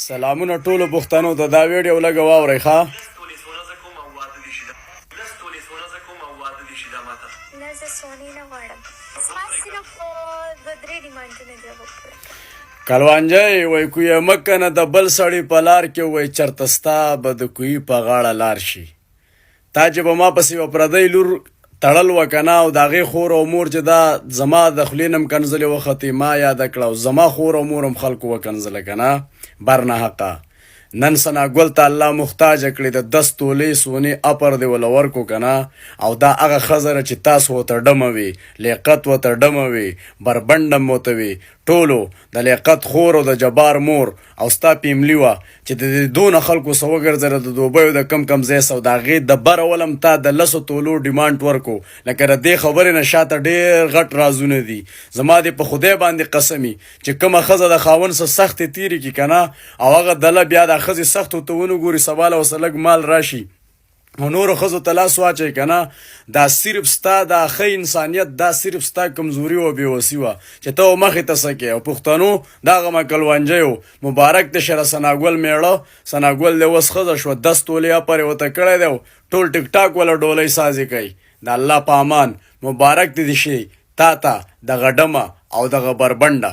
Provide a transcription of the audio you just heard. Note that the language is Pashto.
سلامونه ټولو پښتنو ته دا ویډیو لږه واورئ ښه نه زه سونې نه غواړم زما صرف دوه درې ډیمانډونه دي هغه پوره کړه. کلوانجی وای کوی مکه نه د بل سړی په لار کې وای چرته ستا به د کوی په غاړه لار شي. تا چې به ما پسې یوه پردی لور تړل وه که نه او د هغې خور او مور چې دا زما د خولې نه م کنځلې وختې ما یاده کړه او زما خور او مور هم خلکو وکنځله که نه بر نه حقه. نن ثناګل ته الله محتاجه کړې د 10 تولې سونې اپر دې وله ورکو که نه او دا هغه ښځه چې تاسو ورته ډمه وي لیاقت ورته ډمه وي بربنډم ورته وي ټولو د لیاقت خور او د جبار مور او ستا پیملي وه چې د دې دونه خلکو څه وګرځېده د دوبیو د کم کم ځای سو د هغې د بره ولم تا د 10 تولو ډیمانډ ورکو لکه د دې خبرې نه شاته ډېر غټ رازونه دي. زما دې په خدای باندې قسمي چې کومه ښځه د خاوند څه سختې تېرې کړي که نه او هغه دله بیا د ښځې سختو ته ونه ګوري سبا له ورسه لږ مال راشي او نورو ښځو ته لاس واچوي که نه دا صرف ستا دا ښه انسانیت دا صرف ستا کمزوري او بېوسي وه چې ته مخې ته څه کوې او پښتنو دغه مکلوانجی و مبارک دې شه ثناګل میړه ثناګل دې اوس ښځه شوه 10 تولې اپر یې ورته کړی دی ټول ټیک ټاک والا ډولۍ سازي کوي. د الله په امان مبارک دې شي تا ته دغه ډمه او دغه بربنډه.